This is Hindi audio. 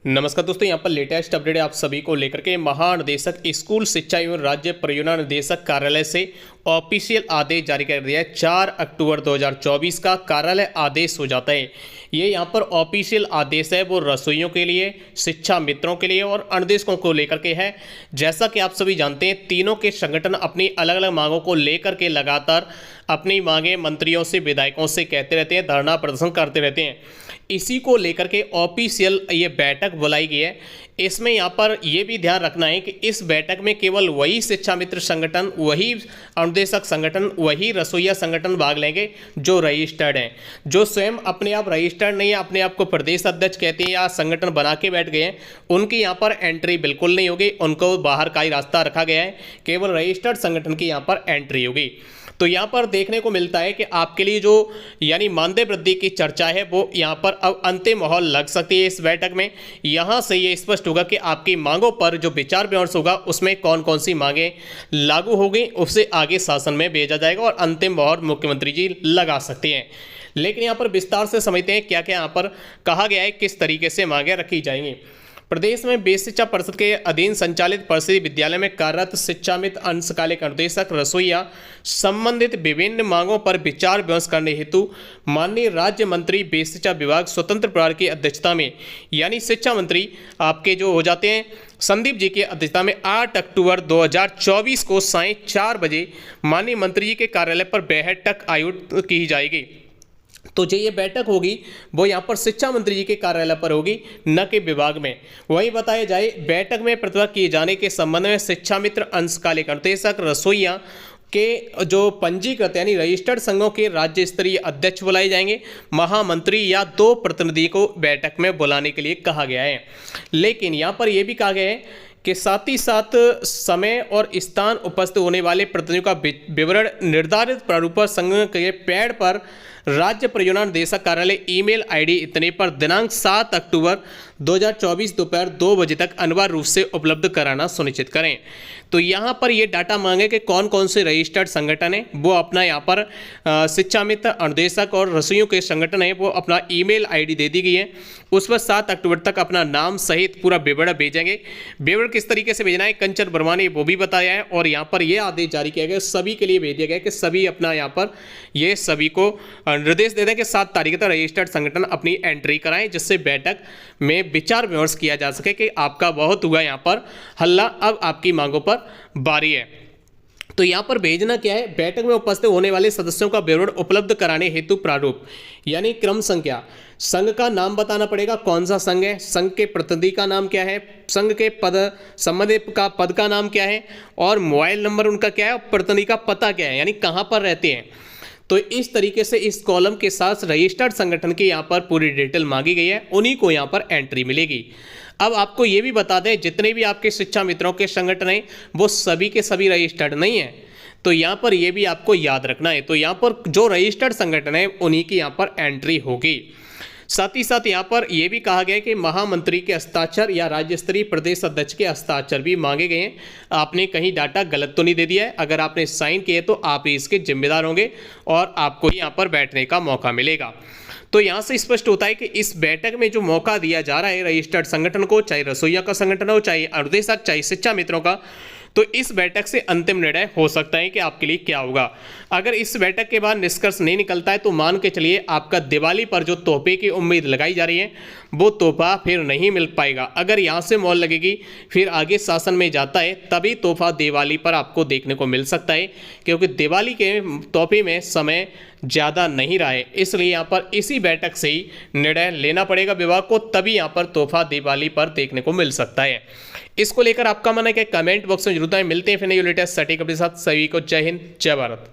नमस्कार दोस्तों, यहाँ पर लेटेस्ट अपडेट आप सभी को लेकर के महानिदेशक स्कूल शिक्षा एवं राज्य परियोजना निदेशक कार्यालय से ऑफिशियल आदेश जारी कर दिया है। 4 अक्टूबर 2024 का कार्यालय आदेश हो जाता है। ये यहाँ पर ऑफिशियल आदेश है, वो रसोइयों के लिए, शिक्षा मित्रों के लिए और अनुदेशकों को लेकर के है। जैसा कि आप सभी जानते हैं, तीनों के संगठन अपनी अलग अलग मांगों को लेकर के लगातार अपनी मांगें मंत्रियों से, विधायकों से कहते रहते हैं, धरना प्रदर्शन करते रहते हैं। इसी को लेकर के ऑफिशियल ये बैठक बुलाई गई है। इसमें यहाँ पर ये भी ध्यान रखना है कि इस बैठक में केवल वही शिक्षा मित्र संगठन, वही अनुदेशक संगठन, वही रसोइया संगठन भाग लेंगे जो रजिस्टर्ड हैं। जो स्वयं अपने आप रजिस्टर्ड नहीं है, अपने आप को प्रदेश अध्यक्ष कहते हैं या संगठन बना के बैठ गए हैं, उनकी यहाँ पर एंट्री बिल्कुल नहीं होगी। उनको बाहर का ही रास्ता रखा गया है, केवल रजिस्टर्ड संगठन की यहाँ पर एंट्री होगी। तो यहाँ पर देखने को मिलता है कि आपके लिए जो यानी मानदेय वृद्धि की चर्चा है वो यहाँ पर अब अंतिम मोहर लग सकती है। इस बैठक में यहाँ से ये स्पष्ट होगा कि आपकी मांगों पर जो विचार विमर्श होगा उसमें कौन कौन सी मांगें लागू होगी, उससे आगे शासन में भेजा जाएगा और अंतिम मोहर मुख्यमंत्री जी लगा सकते हैं। लेकिन यहाँ पर विस्तार से समझते हैं क्या क्या यहाँ पर कहा गया है, किस तरीके से मांगें रखी जाएंगी। प्रदेश में बेसिक शिक्षा परिषद के अधीन संचालित परिषदीय विद्यालय में कार्यरत शिक्षामित्र, अंशकालिक अनुदेशक, रसोइया संबंधित विभिन्न मांगों पर विचार विमर्श करने हेतु माननीय राज्य मंत्री बेसिक शिक्षा विभाग स्वतंत्र प्रभार की अध्यक्षता में, यानी शिक्षा मंत्री आपके जो हो जाते हैं संदीप जी की अध्यक्षता में 8 अक्टूबर 2024 को सायं 4 बजे माननीय मंत्री जी के कार्यालय पर बैठक आयोजित की जाएगी। तो जो ये बैठक होगी वो यहाँ पर शिक्षा मंत्री जी के कार्यालय पर होगी, न कि विभाग में। वही बताया जाए, बैठक में प्रतिभा किए जाने के संबंध में शिक्षा मित्र, अंशकालिक अनुदेशक, रसोइया के जो पंजीकृत यानी रजिस्टर्ड संघों के राज्य स्तरीय अध्यक्ष बुलाए जाएंगे। महामंत्री या 2 प्रतिनिधि को बैठक में बुलाने के लिए कहा गया है। लेकिन यहाँ पर यह भी कहा गया है कि साथ ही साथ समय और स्थान उपस्थित होने वाले प्रतिनिधियों का विवरण निर्धारित प्रारूप संघ के पैड पर राज्य परियोजना निदेशक कार्यालय ईमेल आईडी इतने पर दिनांक 7 अक्टूबर 2024 दोपहर 2 बजे तक अनिवार्य रूप से उपलब्ध कराना सुनिश्चित करें। तो यहाँ पर ये डाटा मांगे कि कौन कौन से रजिस्टर्ड संगठन है वो अपना यहाँ पर शिक्षा मित्र, अनुदेशक और रसोइयों के संगठन है वो अपना ईमेल आईडी दे दी गई है। उस पर 7 अक्टूबर तक अपना नाम सहित पूरा विवरण भेजेंगे। विवरण किस तरीके से भेजना है कंचन वर्मा ने वो भी बताया है और यहाँ पर यह आदेश जारी किया गया, सभी के लिए भेज दिया गया कि सभी अपना यहाँ पर ये सभी को निर्देश दे दें कि 7 तारीख तक रजिस्टर्ड संगठन अपनी एंट्री कराएं, जिससे बैठक में विचार विमर्श किया जा सके कि आपका बहुत हुआ यहाँ पर हल्ला, अब आपकी मांगों पर बारी है। तो यहाँ पर भेजना क्या है, बैठक में उपस्थित होने वाले सदस्यों का विवरण उपलब्ध कराने हेतु प्रारूप यानी क्रम संख्या, संघ का नाम बताना पड़ेगा, कौन सा संघ है, संघ के प्रतिनिधि का नाम क्या है, संघ के पद संबंधित का पद का नाम क्या है और मोबाइल नंबर उनका क्या है और प्रतिनिधि का पता क्या है, यानी कहाँ पर रहते हैं। तो इस तरीके से इस कॉलम के साथ रजिस्टर्ड संगठन की यहाँ पर पूरी डिटेल मांगी गई है, उन्हीं को यहाँ पर एंट्री मिलेगी। अब आपको ये भी बता दें, जितने भी आपके शिक्षा मित्रों के संगठन हैं वो सभी के सभी रजिस्टर्ड नहीं है, तो यहाँ पर ये भी आपको याद रखना है। तो यहाँ पर जो रजिस्टर्ड संगठन है उन्हीं की यहाँ पर एंट्री होगी। साथ ही साथ यहाँ पर यह भी कहा गया कि महामंत्री के हस्ताक्षर या राज्य स्तरीय प्रदेश अध्यक्ष के हस्ताक्षर भी मांगे गए हैं। आपने कहीं डाटा गलत तो नहीं दे दिया है, अगर आपने साइन किए तो आप ही इसके जिम्मेदार होंगे और आपको यहाँ पर बैठने का मौका मिलेगा। तो यहाँ से स्पष्ट होता है कि इस बैठक में जो मौका दिया जा रहा है रजिस्टर्ड संगठन को, चाहे रसोइया का संगठन हो, चाहे अनुदेशक, चाहे शिक्षा मित्रों का, तो इस बैठक से अंतिम निर्णय हो सकता है कि आपके लिए क्या होगा। अगर इस बैठक के बाद निष्कर्ष नहीं निकलता है तो मान के चलिए आपका दिवाली पर जो तोहफे की उम्मीद लगाई जा रही है वो तोहफा फिर नहीं मिल पाएगा। अगर यहाँ से मोहर लगेगी, फिर आगे शासन में जाता है, तभी तोहफा दिवाली पर आपको देखने को मिल सकता है, क्योंकि दिवाली के तोहफे में समय ज़्यादा नहीं रहा है। इसलिए यहाँ पर इसी बैठक से ही निर्णय लेना पड़ेगा विभाग को, तभी यहाँ पर तोहफा दिवाली पर देखने को मिल सकता है। इसको लेकर आपका मन है कि कमेंट बॉक्स में जरूर आए। मिलते हैं फिर नई लेटेस्ट सटीक अपने साथ। सभी को जय हिंद, जय भारत।